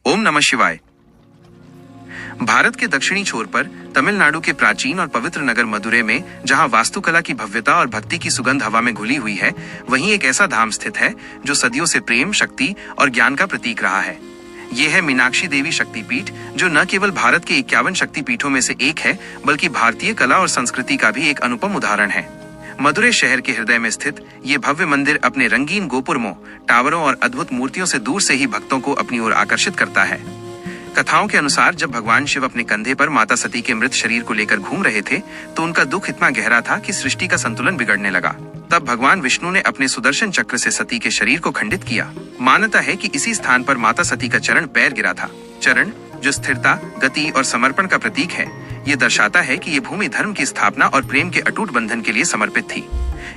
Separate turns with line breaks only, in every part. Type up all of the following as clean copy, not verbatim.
ओम नमः शिवाय। भारत के दक्षिणी छोर पर तमिलनाडु के प्राचीन और पवित्र नगर मदुरै में जहां वास्तुकला की भव्यता और भक्ति की सुगंध हवा में घुली हुई है, वहीं एक ऐसा धाम स्थित है जो सदियों से प्रेम, शक्ति और ज्ञान का प्रतीक रहा है। ये है मीनाक्षी देवी शक्तिपीठ, जो न केवल भारत के 51 शक्तिपीठों में से एक है, बल्कि भारतीय कला और संस्कृति का भी एक अनुपम उदाहरण है। मदुरै शहर के हृदय में स्थित ये भव्य मंदिर अपने रंगीन गोपुरमों, टावरों और अद्भुत मूर्तियों से दूर से ही भक्तों को अपनी ओर आकर्षित करता है। कथाओं के अनुसार जब भगवान शिव अपने कंधे पर माता सती के मृत शरीर को लेकर घूम रहे थे, तो उनका दुख इतना गहरा था कि सृष्टि का संतुलन बिगड़ने लगा। तब भगवान विष्णु ने अपने सुदर्शन चक्र से सती के शरीर को खंडित किया। मान्यता है कि इसी स्थान पर माता सती का चरण पैर गिरा था। चरण, जो स्थिरता, गति और समर्पण का प्रतीक है, ये दर्शाता है कि ये भूमि धर्म की स्थापना और प्रेम के अटूट बंधन के लिए समर्पित थी।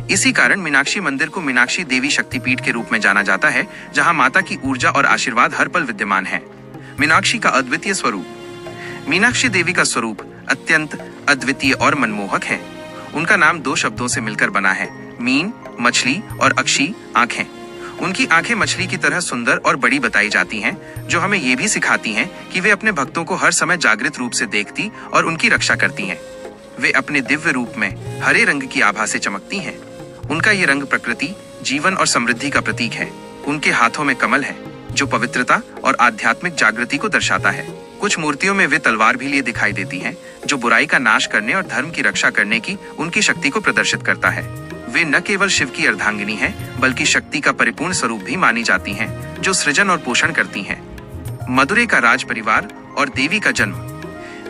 इसी कारण मीनाक्षी मंदिर को मीनाक्षी देवी शक्तिपीठ के रूप में जाना जाता है, जहां माता की ऊर्जा और आशीर्वाद हर पल विद्यमान है। मीनाक्षी का अद्वितीय स्वरूप। मीनाक्षी देवी का स्वरूप अत्यंत अद्वितीय और मनमोहक है। उनका नाम दो शब्दों से मिलकर बना है, मीन मछली और अक्षी आंखें। उनकी आंखें मछली की तरह सुंदर और बड़ी बताई जाती हैं, जो हमें ये भी सिखाती हैं कि वे अपने भक्तों को हर समय जागृत रूप से देखती और उनकी रक्षा करती हैं। वे अपने दिव्य रूप में हरे रंग की आभा से चमकती हैं। उनका ये रंग प्रकृति, जीवन और समृद्धि का प्रतीक है। उनके हाथों में कमल है, जो पवित्रता और आध्यात्मिक जागृति को दर्शाता है। कुछ मूर्तियों में वे तलवार भी लिए दिखाई देती हैं, जो बुराई का नाश करने और धर्म की रक्षा करने की उनकी शक्ति को प्रदर्शित करता है। वे न केवल शिव की अर्धांगिनी हैं, बल्कि शक्ति का परिपूर्ण स्वरूप भी मानी जाती हैं, जो सृजन और पोषण करती हैं। मदुरै का राज परिवार और देवी का जन्म।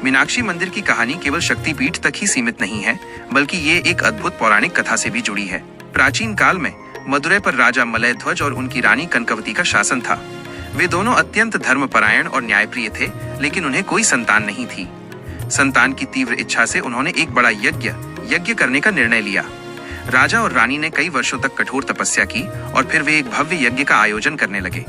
मीनाक्षी मंदिर की कहानी केवल शक्तिपीठ तक ही सीमित नहीं है, बल्कि ये एक अद्भुत पौराणिक कथा से भी जुड़ी है। प्राचीन काल में मदुरै पर राजा मलयध्वज और उनकी रानी कनकवती का शासन था। वे दोनों अत्यंत धर्मपरायण और न्यायप्रिय थे, लेकिन उन्हें कोई संतान नहीं थी। संतान की तीव्र इच्छा से उन्होंने एक बड़ा यज्ञ करने का निर्णय लिया। राजा और रानी ने कई वर्षों तक कठोर तपस्या की और फिर वे एक भव्य यज्ञ का आयोजन करने लगे।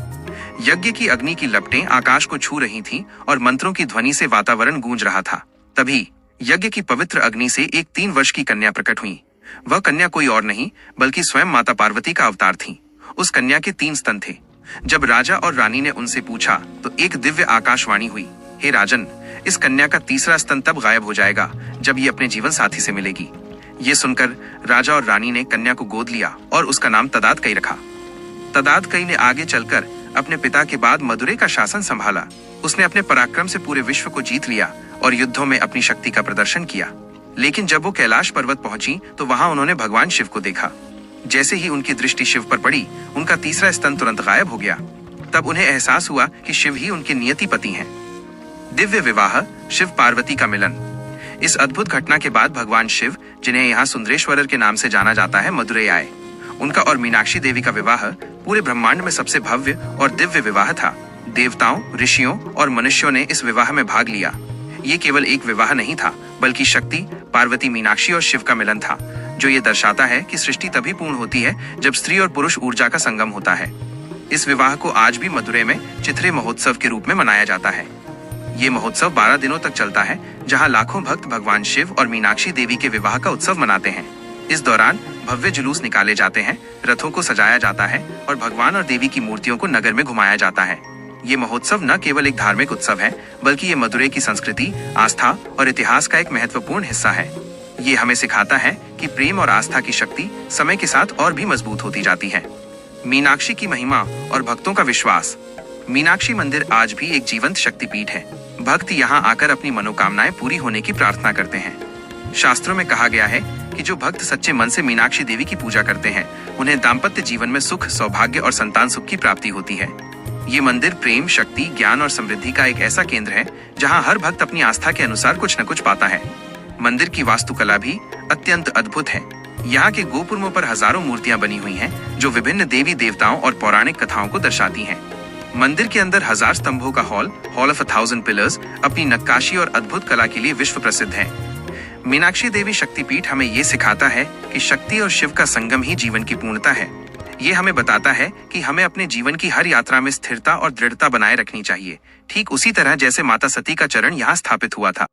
यज्ञ की अग्नि की लपटें आकाश को छू रही थीं और मंत्रों की ध्वनि से वातावरण गूंज रहा था। तभी यज्ञ की पवित्र अग्नि से एक 3 वर्ष की कन्या प्रकट हुई। वह कन्या कोई और नहीं, बल्कि स्वयं माता पार्वती का अवतार थी। उस कन्या के 3 स्तन थे। जब राजा और रानी ने उनसे पूछा, तो एक दिव्य आकाशवाणी हुई, हे राजन, इस कन्या का तीसरा स्तन तब गायब हो जाएगा जब ये अपने जीवन साथी से मिलेगी। ये सुनकर राजा और रानी ने कन्या को गोद लिया और उसका नाम तदादकई रखा। तदादकई ने आगे चलकर अपने पिता के बाद मदुरै का शासन संभाला। उसने अपने पराक्रम से पूरे विश्व को जीत लिया और युद्धों में अपनी शक्ति का प्रदर्शन किया। लेकिन जब वो कैलाश पर्वत पहुंची, तो वहां उन्होंने भगवान शिव को देखा। जैसे ही उनकी दृष्टि शिव पर पड़ी, उनका तीसरा स्तन तुरंत गायब हो गया। तब उन्हें एहसास हुआ कि शिव ही उनके नियति पति हैं। दिव्य विवाह, शिव पार्वती का मिलन। इस अद्भुत घटना के बाद भगवान शिव, जिन्हें यहाँ सुंदरेश्वरर के नाम से जाना जाता है, मदुरै आए। उनका और मीनाक्षी देवी का विवाह पूरे ब्रह्मांड में सबसे भव्य और दिव्य विवाह था। देवताओं, ऋषियों और मनुष्यों ने इस विवाह में भाग लिया। ये केवल एक विवाह नहीं था, बल्कि शक्ति, पार्वती, मीनाक्षी और शिव का मिलन था, जो ये दर्शाता है कि सृष्टि तभी पूर्ण होती है जब स्त्री और पुरुष ऊर्जा का संगम होता है। इस विवाह को आज भी मदुरै में चित्रे महोत्सव के रूप में मनाया जाता है। ये महोत्सव 12 दिनों तक चलता है, जहां लाखों भक्त भगवान शिव और मीनाक्षी देवी के विवाह का उत्सव मनाते हैं। इस दौरान भव्य जुलूस निकाले जाते हैं, रथों को सजाया जाता है और भगवान और देवी की मूर्तियों को नगर में घुमाया जाता है। ये महोत्सव न केवल एक धार्मिक उत्सव है, बल्कि ये मदुरै की संस्कृति, आस्था और इतिहास का एक महत्वपूर्ण हिस्सा है। ये हमें सिखाता है कि प्रेम और आस्था की शक्ति समय के साथ और भी मजबूत होती जाती है। मीनाक्षी की महिमा और भक्तों का विश्वास। मीनाक्षी मंदिर आज भी एक जीवंत शक्तिपीठ है। भक्त यहाँ आकर अपनी मनोकामनाएं पूरी होने की प्रार्थना करते हैं। शास्त्रों में कहा गया है कि जो भक्त सच्चे मन से मीनाक्षी देवी की पूजा करते हैं, उन्हें दाम्पत्य जीवन में सुख, सौभाग्य और संतान सुख की प्राप्ति होती है। ये मंदिर प्रेम, शक्ति, ज्ञान और समृद्धि का एक ऐसा केंद्र है, जहाँ हर भक्त अपनी आस्था के अनुसार कुछ न कुछ पाता है। मंदिर की वास्तुकला भी अत्यंत अद्भुत है। यहाँ के गोपुरमों पर हजारों मूर्तियां बनी हुई हैं, जो विभिन्न देवी देवताओं और पौराणिक कथाओं को दर्शाती हैं। मंदिर के अंदर 1000 स्तंभों का हॉल ऑफ 1000 पिलर्स अपनी नक्काशी और अद्भुत कला के लिए विश्व प्रसिद्ध है। मीनाक्षी देवी शक्तिपीठ हमें ये सिखाता है कि शक्ति और शिव का संगम ही जीवन की पूर्णता है। ये हमें बताता है कि हमें अपने जीवन की हर यात्रा में स्थिरता और दृढ़ता बनाए रखनी चाहिए, ठीक उसी तरह जैसे माता सती का चरण यहाँ स्थापित हुआ था।